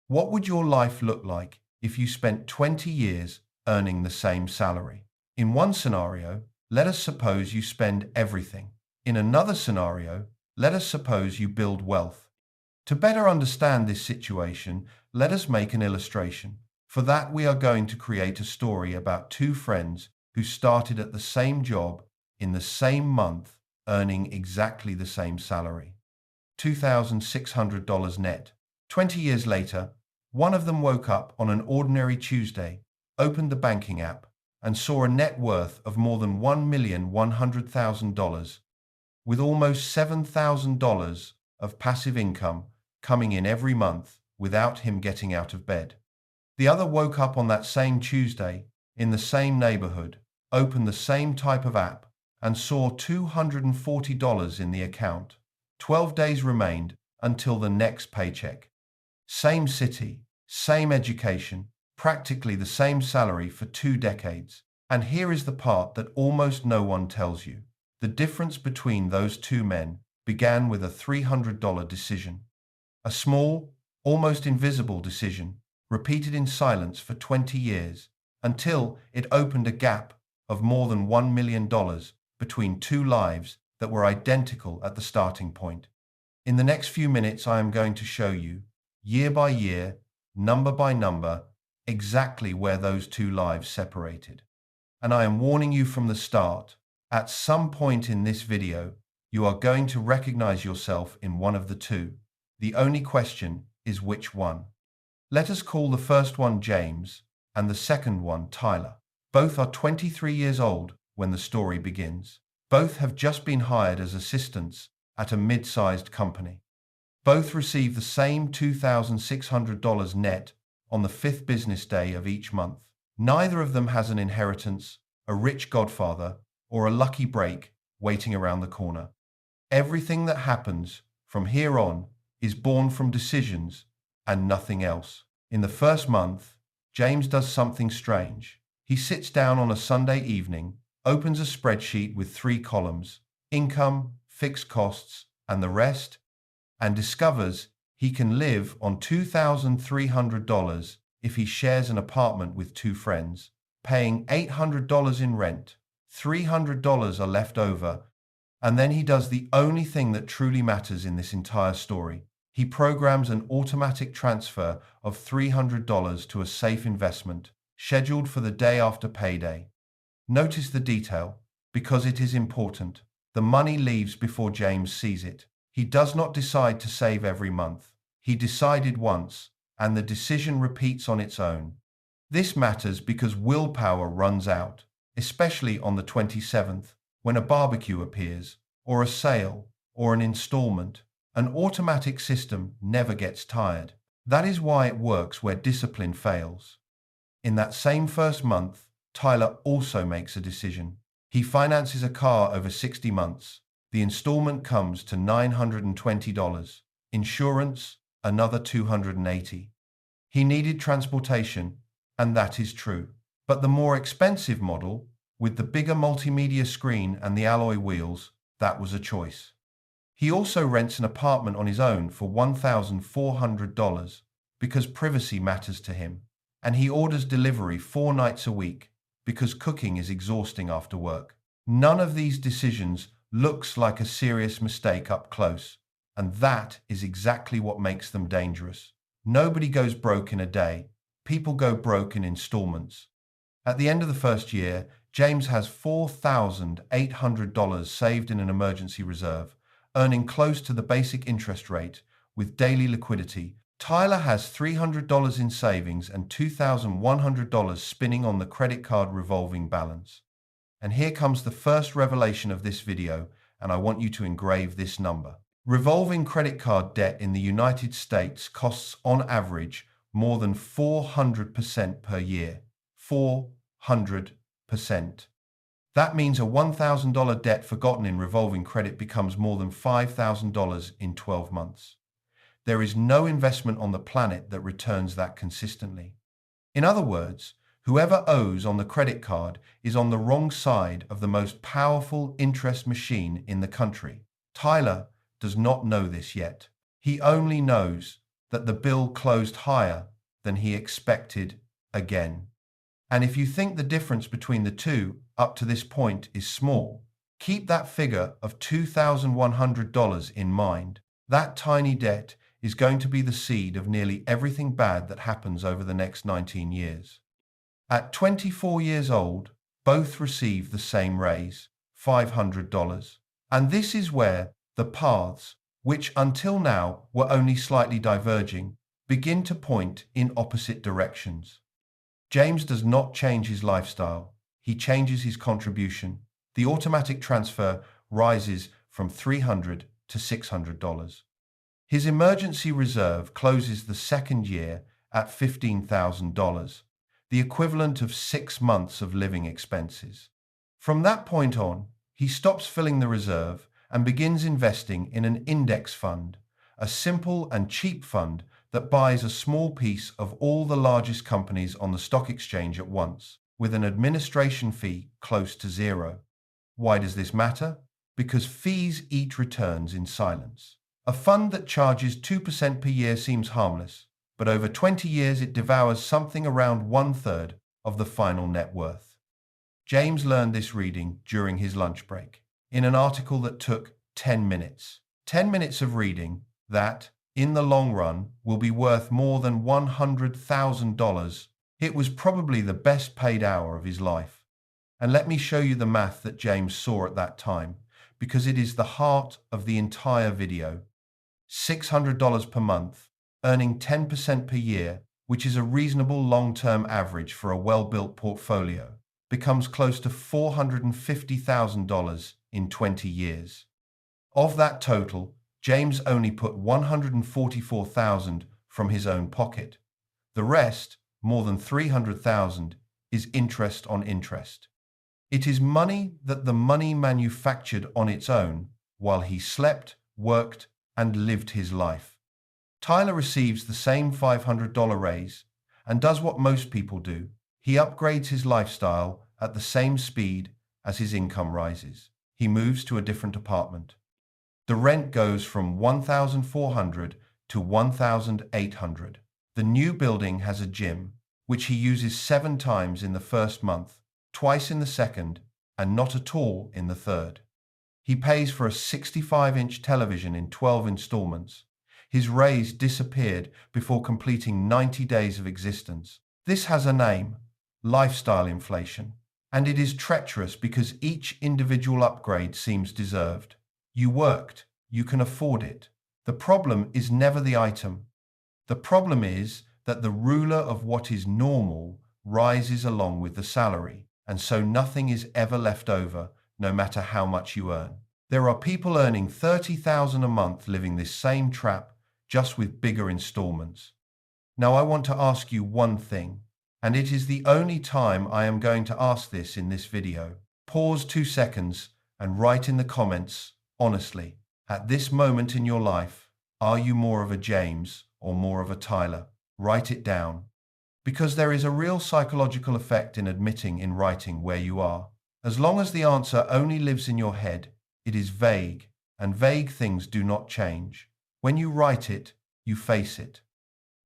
What would your life look like if you spent 20 years earning the same salary? In one scenario, let us suppose you spend everything. In another scenario, let us suppose you build wealth. To better understand this situation, let us make an illustration. For that, we are going to create a story about two friends who started at the same job in the same month, earning exactly the same salary. $2,600 net. 20 years later, one of them woke up on an ordinary Tuesday, opened the banking app, and saw a net worth of more than $1,100,000, with almost $7,000 of passive income coming in every month without him getting out of bed. The other woke up on that same Tuesday, in the same neighborhood, opened the same type of app, and saw $240 in the account. 12 days remained until the next paycheck. Same city, same education, practically the same salary for 2 decades. And here is the part that almost no one tells you. The difference between those two men began with a $300 decision. A small, almost invisible decision, repeated in silence for 20 years, until it opened a gap of more than $1 million between two lives that were identical at the starting point. In the next few minutes, I am going to show you, year by year, number by number, exactly where those two lives separated. And I am warning you from the start, at some point in this video, you are going to recognize yourself in one of the two. The only question is which one. Let us call the first one James and the second one Tyler. Both are 23 years old when the story begins. Both have just been hired as assistants at a mid-sized company. Both receive the same $2,600 net on the 5th business day of each month. Neither of them has an inheritance, a rich godfather, or a lucky break waiting around the corner. Everything that happens from here on is born from decisions and nothing else. In the first month, James does something strange. He sits down on a Sunday evening, opens a spreadsheet with 3 columns, income, fixed costs, and the rest, and discovers he can live on $2,300 if he shares an apartment with 2 friends, paying $800 in rent. $300 are left over, and then he does the only thing that truly matters in this entire story. He programs an automatic transfer of $300 to a safe investment, scheduled for the day after payday. Notice the detail, because it is important. The money leaves before James sees it. He does not decide to save every month. He decided once, and the decision repeats on its own. This matters because willpower runs out, especially on the 27th, when a barbecue appears, or a sale, or an installment. An automatic system never gets tired. That is why it works where discipline fails. In that same first month, Tyler also makes a decision. He finances a car over 60 months. The installment comes to $920. Insurance, another $280. He needed transportation, and that is true. But the more expensive model, with the bigger multimedia screen and the alloy wheels, that was a choice. He also rents an apartment on his own for $1,400 because privacy matters to him, and he orders delivery 4 nights a week because cooking is exhausting after work. None of these decisions looks like a serious mistake up close, and that is exactly what makes them dangerous. Nobody goes broke in a day. People go broke in installments. At the end of the first year, James has $4,800 saved in an emergency reserve, earning close to the basic interest rate with daily liquidity. Tyler has $300 in savings and $2,100 spinning on the credit card revolving balance. And here comes the first revelation of this video, and I want you to engrave this number. Revolving credit card debt in the United States costs on average more than 400% per year. 400%. That means a $1,000 debt forgotten in revolving credit becomes more than $5,000 in 12 months. There is no investment on the planet that returns that consistently. In other words, whoever owes on the credit card is on the wrong side of the most powerful interest machine in the country. Tyler does not know this yet. He only knows that the bill closed higher than he expected again. And if you think the difference between the two up to this point is small, keep that figure of $2,100 in mind. That tiny debt is going to be the seed of nearly everything bad that happens over the next 19 years. At 24 years old, both receive the same raise, $500. And this is where the paths, which until now were only slightly diverging, begin to point in opposite directions. James does not change his lifestyle, he changes his contribution. The automatic transfer rises from $300 to $600. His emergency reserve closes the second year at $15,000, the equivalent of 6 months of living expenses. From that point on, he stops filling the reserve and begins investing in an index fund, a simple and cheap fund that buys a small piece of all the largest companies on the stock exchange at once, with an administration fee close to zero. Why does this matter? Because fees eat returns in silence. A fund that charges 2% per year seems harmless, but over 20 years it devours something around 1/3 of the final net worth. James learned this reading during his lunch break, in an article that took 10 minutes. 10 minutes of reading that, in the long run, will be worth more than $100,000. It was probably the best paid hour of his life. And let me show you the math that James saw at that time, because it is the heart of the entire video. $600 per month, earning 10% per year, which is a reasonable long-term average for a well-built portfolio, becomes close to $450,000 in 20 years. Of that total, James only put $144,000 from his own pocket. The rest, more than $300,000, is interest on interest. It is money that the money manufactured on its own while he slept, worked, and lived his life. Tyler receives the same $500 raise and does what most people do. He upgrades his lifestyle at the same speed as his income rises. He moves to a different apartment. The rent goes from $1,400 to $1,800. The new building has a gym, which he uses 7 times in the first month, twice in the second, and not at all in the third. He pays for a 65-inch television in 12 installments. His raise disappeared before completing 90 days of existence. This has a name: lifestyle inflation. And it is treacherous because each individual upgrade seems deserved. You worked, you can afford it. The problem is never the item. The problem is that the ruler of what is normal rises along with the salary, and so nothing is ever left over, no matter how much you earn. There are people earning $30,000 a month living this same trap, just with bigger installments. Now I want to ask you one thing, and it is the only time I am going to ask this in this video. Pause 2 seconds and write in the comments, honestly, at this moment in your life, are you more of a James or more of a Tyler? Write it down. Because there is a real psychological effect in admitting in writing where you are. As long as the answer only lives in your head, it is vague, and vague things do not change. When you write it, you face it.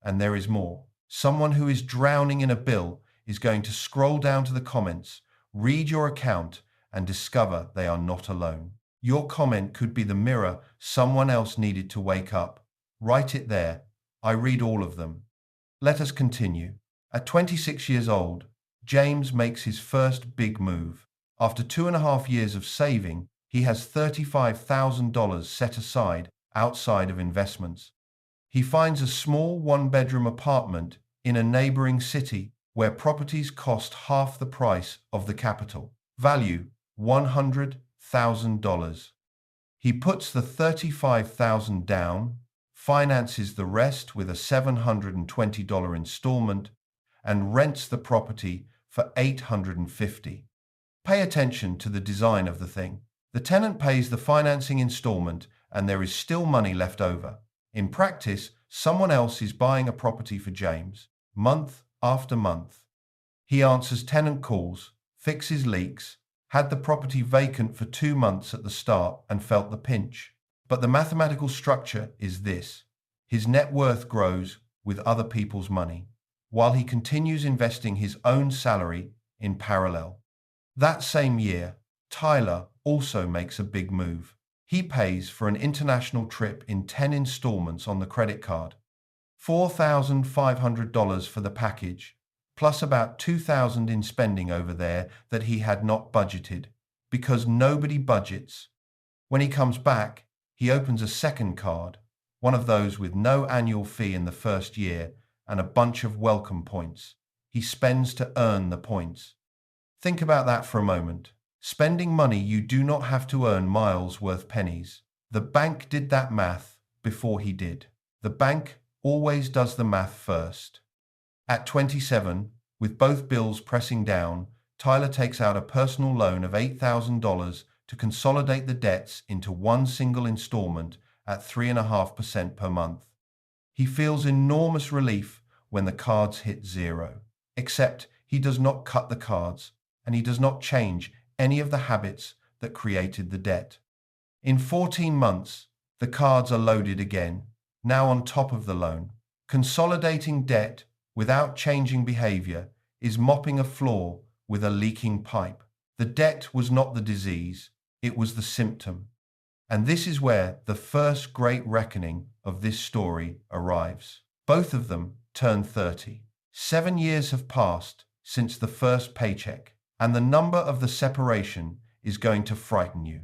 And there is more. Someone who is drowning in a bill is going to scroll down to the comments, read your account, and discover they are not alone. Your comment could be the mirror someone else needed to wake up. Write it there. I read all of them. Let us continue. At 26 years old, James makes his first big move. After 2.5 years of saving, he has $35,000 set aside outside of investments. He finds a small 1-bedroom apartment in a neighboring city where properties cost half the price of the capital. Value $100,000. He puts the $35,000 down, finances the rest with a $720 installment, and rents the property for $850. Pay attention to the design of the thing. The tenant pays the financing installment and there is still money left over. In practice, someone else is buying a property for James, month after month. He answers tenant calls, fixes leaks, had the property vacant for 2 months at the start and felt the pinch. But the mathematical structure is this. His net worth grows with other people's money, while he continues investing his own salary in parallel. That same year, Tyler also makes a big move. He pays for an international trip in 10 installments on the credit card. $4,500 for the package, plus about $2,000 in spending over there that he had not budgeted, because nobody budgets. When he comes back, he opens a second card, one of those with no annual fee in the first year and a bunch of welcome points. He spends to earn the points. Think about that for a moment. Spending money you do not have to earn miles worth pennies. The bank did that math before he did. The bank always does the math first. At 27, with both bills pressing down, Tyler takes out a personal loan of $8,000 to consolidate the debts into one single installment at 3.5% per month. He feels enormous relief when the cards hit zero, except he does not cut the cards and he does not change any of the habits that created the debt. In 14 months, the cards are loaded again, now on top of the loan. Consolidating debt without changing behavior is mopping a floor with a leaking pipe. The debt was not the disease, it was the symptom. And this is where the first great reckoning of this story arrives. Both of them turn 30. 7 years have passed since the first paycheck, and the number of the separation is going to frighten you.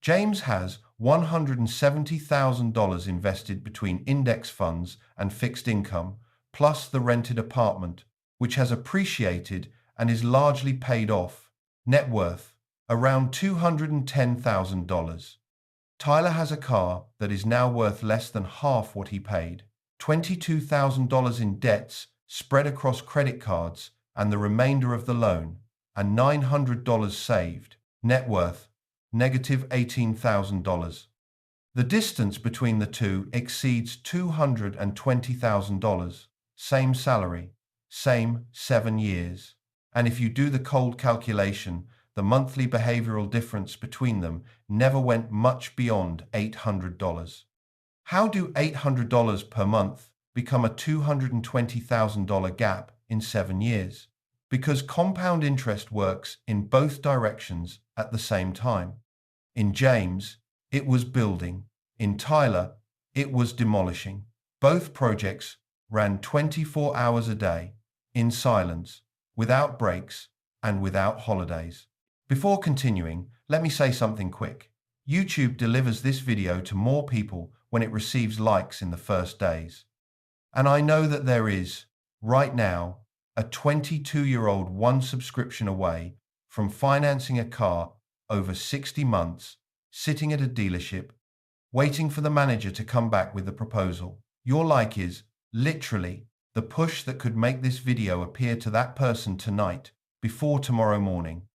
James has $170,000 invested between index funds and fixed income, plus the rented apartment, which has appreciated and is largely paid off. Net worth, around $210,000. Tyler has a car that is now worth less than half what he paid. $22,000 in debts spread across credit cards and the remainder of the loan, and $900 saved. Net worth, negative $18,000. The distance between the two exceeds $220,000. Same salary, same 7 years. And if you do the cold calculation, the monthly behavioral difference between them never went much beyond $800. How do $800 per month become a $220,000 gap in 7 years? Because compound interest works in both directions at the same time. In James, it was building. In Tyler, it was demolishing. Both projects ran 24 hours a day, in silence, without breaks, and without holidays. Before continuing, let me say something quick. YouTube delivers this video to more people when it receives likes in the first days. And I know that there is, right now, a 22-year-old one subscription away from financing a car over 60 months, sitting at a dealership, waiting for the manager to come back with the proposal. Your like is, literally, the push that could make this video appear to that person tonight, before tomorrow morning.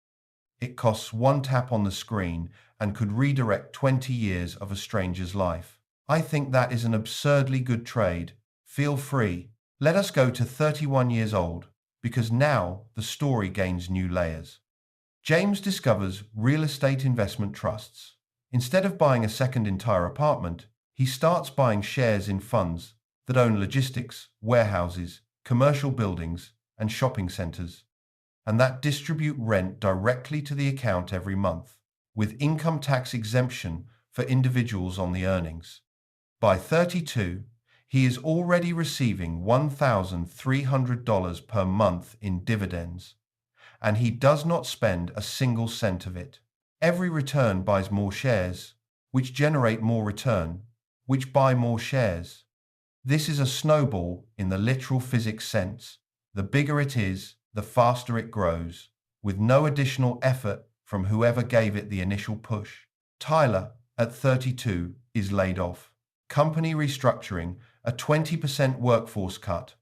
It costs one tap on the screen and could redirect 20 years of a stranger's life. I think that is an absurdly good trade. Feel free. Let us go to 31 years old, because now the story gains new layers. James discovers real estate investment trusts. Instead of buying a second entire apartment, he starts buying shares in funds that own logistics, warehouses, commercial buildings, and shopping centers, and that distribute rent directly to the account every month, with income tax exemption for individuals on the earnings. By 32, he is already receiving $1,300 per month in dividends, and he does not spend a single cent of it. Every return buys more shares, which generate more return, which buy more shares. This is a snowball in the literal physics sense. The bigger it is, the faster it grows, with no additional effort from whoever gave it the initial push. Tyler, at 32, is laid off. Company restructuring, a 20% workforce cut.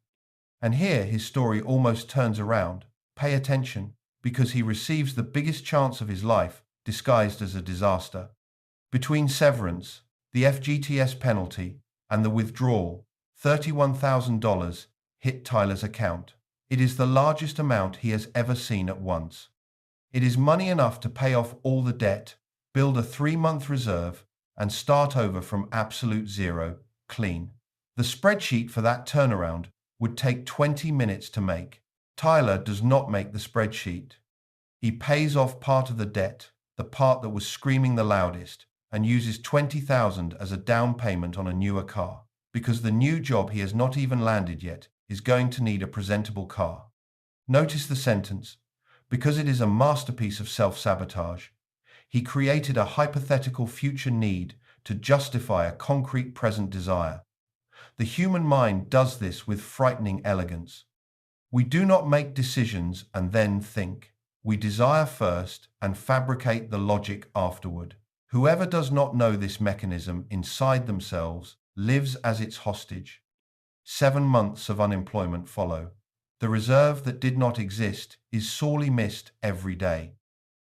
And here his story almost turns around. Pay attention, because he receives the biggest chance of his life disguised as a disaster. Between severance, the FGTS penalty, and the withdrawal, $31,000 hit Tyler's account. It is the largest amount he has ever seen at once. It is money enough to pay off all the debt, build a 3-month reserve, and start over from absolute zero, clean. The spreadsheet for that turnaround would take 20 minutes to make. Tyler does not make the spreadsheet. He pays off part of the debt, the part that was screaming the loudest, and uses $20,000 as a down payment on a newer car, because the new job he has not even landed yet is going to need a presentable car. Notice the sentence. Because it is a masterpiece of self-sabotage, he created a hypothetical future need to justify a concrete present desire. The human mind does this with frightening elegance. We do not make decisions and then think. We desire first and fabricate the logic afterward. Whoever does not know this mechanism inside themselves lives as its hostage. 7 months of unemployment follow. The reserve that did not exist is sorely missed every day.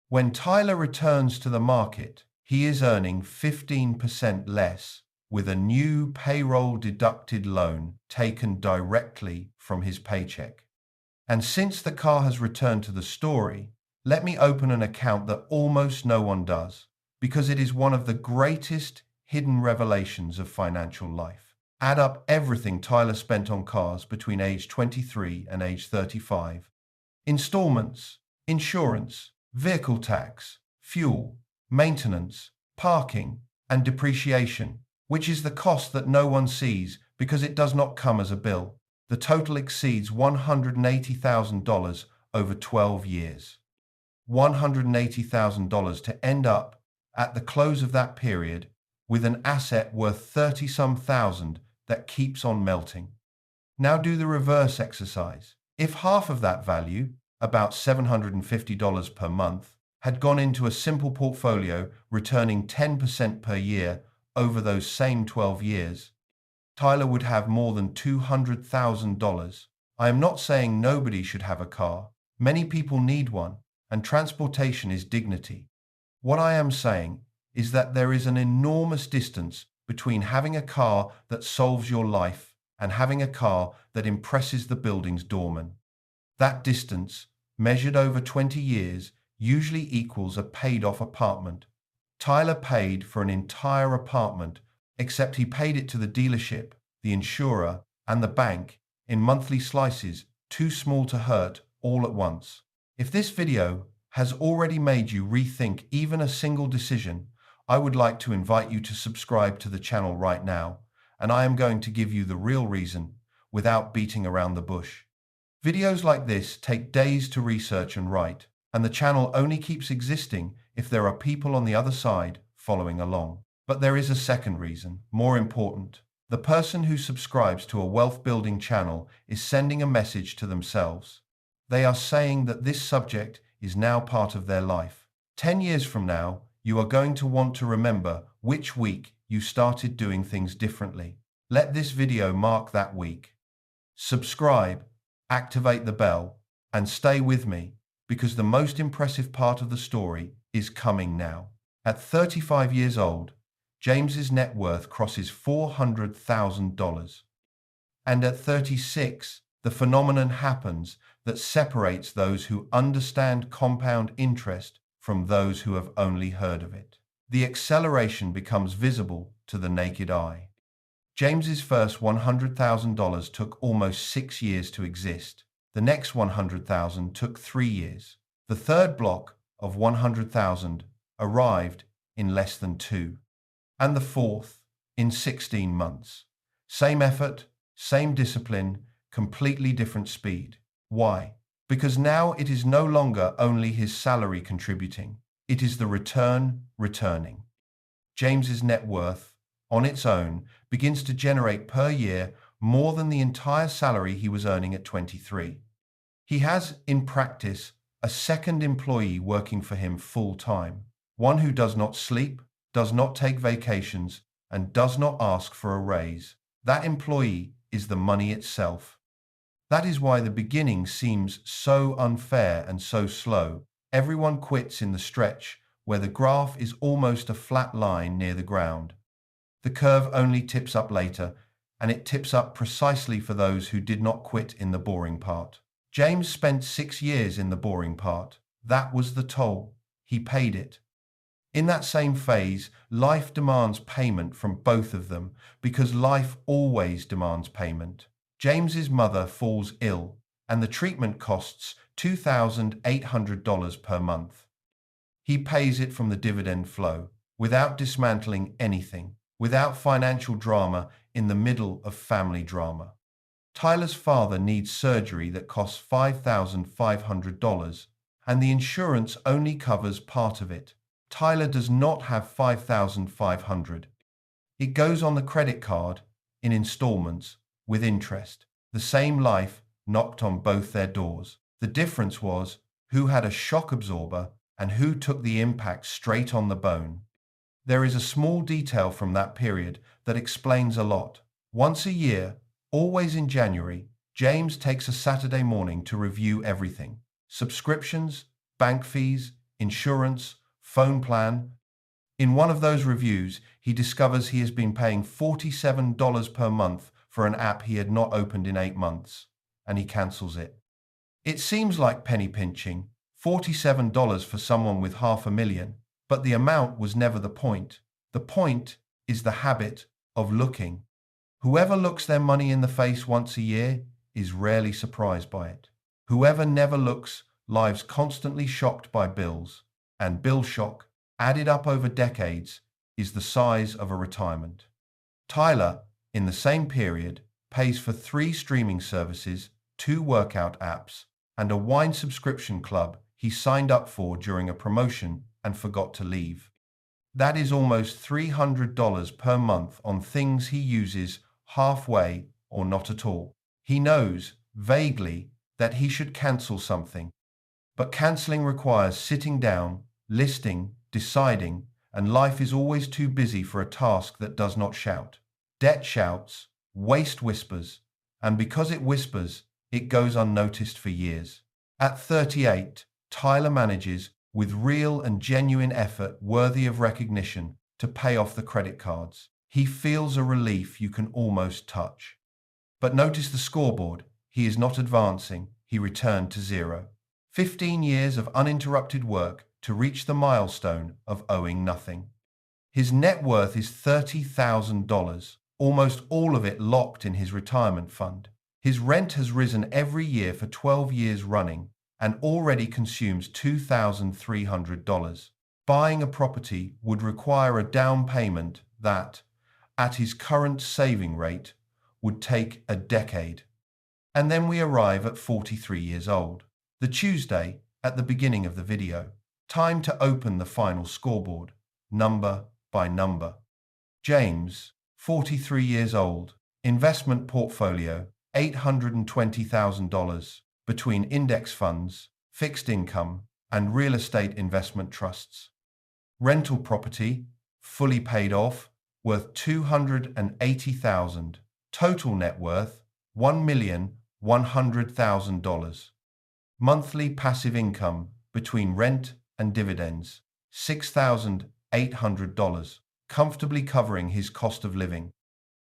When Tyler returns to the market, he is earning 15% less with a new payroll-deducted loan taken directly from his paycheck. And since the car has returned to the story, let me open an account that almost no one does, because it is one of the greatest hidden revelations of financial life. Add up everything Tyler spent on cars between age 23 and age 35. Installments, insurance, vehicle tax, fuel, maintenance, parking, and depreciation, which is the cost that no one sees because it does not come as a bill. The total exceeds $180,000 over 12 years. $180,000 to end up, at the close of that period, with an asset worth 30-some thousand that keeps on melting. Now do the reverse exercise. If half of that value, about $750 per month, had gone into a simple portfolio returning 10% per year over those same 12 years, Tyler would have more than $200,000. I am not saying nobody should have a car. Many people need one, and transportation is dignity. What I am saying is that there is an enormous distance between having a car that solves your life and having a car that impresses the building's doorman. That distance, measured over 20 years, usually equals a paid-off apartment. Tyler paid for an entire apartment, except he paid it to the dealership, the insurer, and the bank in monthly slices, too small to hurt, all at once. If this video has already made you rethink even a single decision, I would like to invite you to subscribe to the channel right now, and I am going to give you the real reason without beating around the bush. Videos like this take days to research and write, and the channel only keeps existing if there are people on the other side following along. But there is a second reason, more important. The person who subscribes to a wealth-building channel is sending a message to themselves. They are saying that this subject is now part of their life. 10 years from now, you are going to want to remember which week you started doing things differently. Let this video mark that week. Subscribe, activate the bell, and stay with me, because the most impressive part of the story is coming now. At 35 years old, James's net worth crosses $400,000. And at 36, the phenomenon happens that separates those who understand compound interest from those who have only heard of it. The acceleration becomes visible to the naked eye. James's first $100,000 took almost 6 years to exist. The next $100,000 took 3 years. The third block of $100,000 arrived in less than 2. And the fourth in 16 months. Same effort, same discipline, completely different speed. Why? Because now it is no longer only his salary contributing. It is the return returning. James's net worth, on its own, begins to generate per year more than the entire salary he was earning at 23. He has, in practice, a second employee working for him full-time, one who does not sleep, does not take vacations, and does not ask for a raise. That employee is the money itself. That is why the beginning seems so unfair and so slow. Everyone quits in the stretch where the graph is almost a flat line near the ground. The curve only tips up later, and it tips up precisely for those who did not quit in the boring part. James spent 6 years in the boring part. That was the toll. He paid it. In that same phase, life demands payment from both of them because life always demands payment. James's mother falls ill, and the treatment costs $2,800 per month. He pays it from the dividend flow, without dismantling anything, without financial drama in the middle of family drama. Tyler's father needs surgery that costs $5,500, and the insurance only covers part of it. Tyler does not have $5,500. It goes on the credit card, in installments, with interest. The same life knocked on both their doors. The difference was who had a shock absorber and who took the impact straight on the bone. There is a small detail from that period that explains a lot. Once a year, always in January, James takes a Saturday morning to review everything. Subscriptions, bank fees, insurance, phone plan. In one of those reviews, he discovers he has been paying $47 per month for an app he had not opened in 8 months, and he cancels it. It seems like penny pinching, $47 for someone with $500,000, but the amount was never the point. The point is the habit of looking. Whoever looks their money in the face once a year is rarely surprised by it. Whoever never looks lives constantly shocked by bills, and bill shock, added up over decades, is the size of a retirement. Tyler, in the same period, pays for 3 streaming services, 2 workout apps, and a wine subscription club he signed up for during a promotion and forgot to leave. That is almost $300 per month on things he uses halfway or not at all. He knows, vaguely, that he should cancel something, but cancelling requires sitting down, listing, deciding, and life is always too busy for a task that does not shout. Debt shouts, waste whispers, and because it whispers, it goes unnoticed for years. At 38, Tyler manages, with real and genuine effort worthy of recognition, to pay off the credit cards. He feels a relief you can almost touch. But notice the scoreboard. He is not advancing. He returned to 0. 15 years of uninterrupted work to reach the milestone of owing nothing. His net worth is $30,000, almost all of it locked in his retirement fund. His rent has risen every year for 12 years running and already consumes $2,300. Buying a property would require a down payment that, at his current saving rate, would take a decade. And then we arrive at 43 years old, the Tuesday at the beginning of the video. Time to open the final scoreboard, number by number. James, 43 years old, investment portfolio, $820,000 between index funds, fixed income, and real estate investment trusts. Rental property, fully paid off, worth $280,000. Total net worth, $1,100,000. Monthly passive income between rent and dividends, $6,800, comfortably covering his cost of living.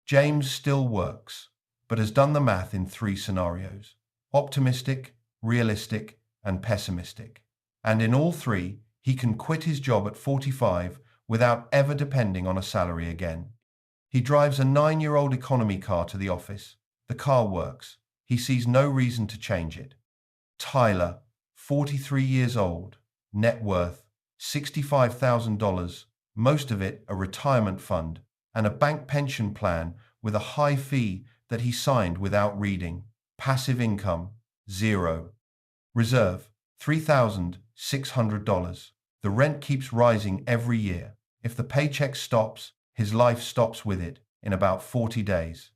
James still works, but has done the math in 3 scenarios: optimistic, realistic, and pessimistic. And in all 3, he can quit his job at 45 without ever depending on a salary again. He drives a 9-year-old economy car to the office. The car works. He sees no reason to change it. Tyler, 43 years old, net worth $65,000, most of it a retirement fund, and a bank pension plan with a high fee that he signed without reading. Passive income, 0. Reserve, $3,600. The rent keeps rising every year. If the paycheck stops, his life stops with it in about 40 days.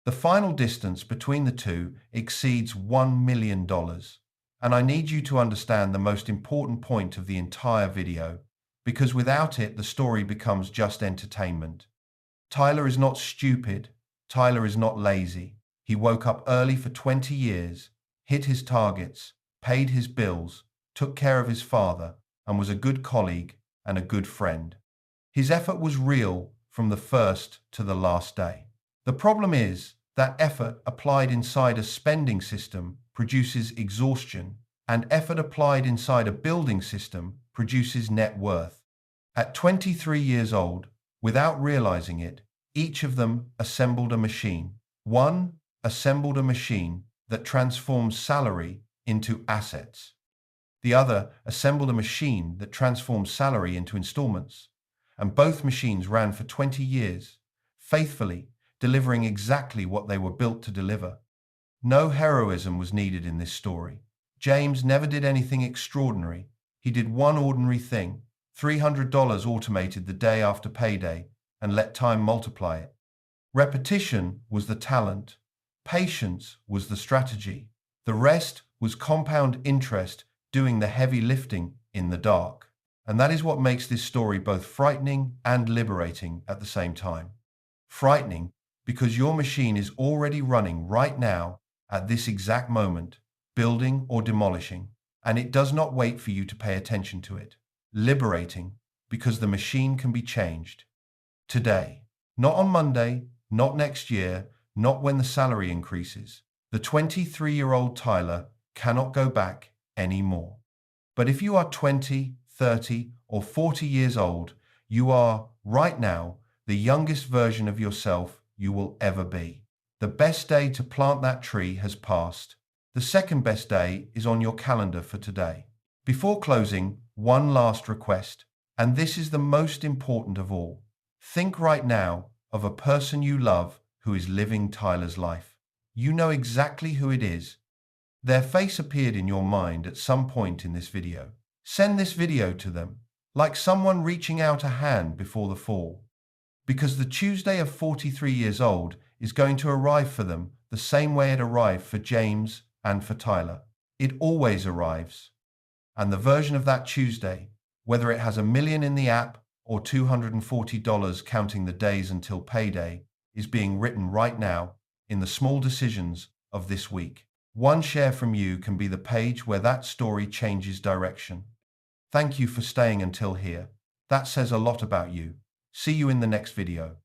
The final distance between the two exceeds $1 million. And I need you to understand the most important point of the entire video, because without it, the story becomes just entertainment. Tyler is not stupid. Tyler is not lazy. He woke up early for 20 years, hit his targets, paid his bills, took care of his father, and was a good colleague and a good friend. His effort was real from the first to the last day. The problem is that effort applied inside a spending system produces exhaustion, and effort applied inside a building system produces net worth. At 23 years old, without realizing it, each of them assembled a machine. One assembled a machine that transforms salary into assets. The other assembled a machine that transforms salary into installments. And both machines ran for 20 years, faithfully delivering exactly what they were built to deliver. No heroism was needed in this story. James never did anything extraordinary. He did one ordinary thing: $300 automated the day after payday and let time multiply it. Repetition was the talent. Patience was the strategy. The rest was compound interest doing the heavy lifting in the dark. And that is what makes this story both frightening and liberating at the same time. Frightening because your machine is already running right now at this exact moment, building or demolishing, and it does not wait for you to pay attention to it. Liberating because the machine can be changed today, not on Monday, not next year, not when the salary increases. The 23-year-old Tyler cannot go back anymore. But if you are 20, 30, or 40 years old, you are, right now, the youngest version of yourself you will ever be. The best day to plant that tree has passed. The second best day is on your calendar for today. Before closing, one last request, and this is the most important of all. Think right now of a person you love who is living Tyler's life. You know exactly who it is. Their face appeared in your mind at some point in this video. Send this video to them, like someone reaching out a hand before the fall. Because the Tuesday of 43 years old is going to arrive for them the same way it arrived for James and for Tyler. It always arrives. And the version of that Tuesday, whether it has $1 million in the app or $240 counting the days until payday, is being written right now in the small decisions of this week. One share from you can be the page where that story changes direction. Thank you for staying until here. That says a lot about you. See you in the next video.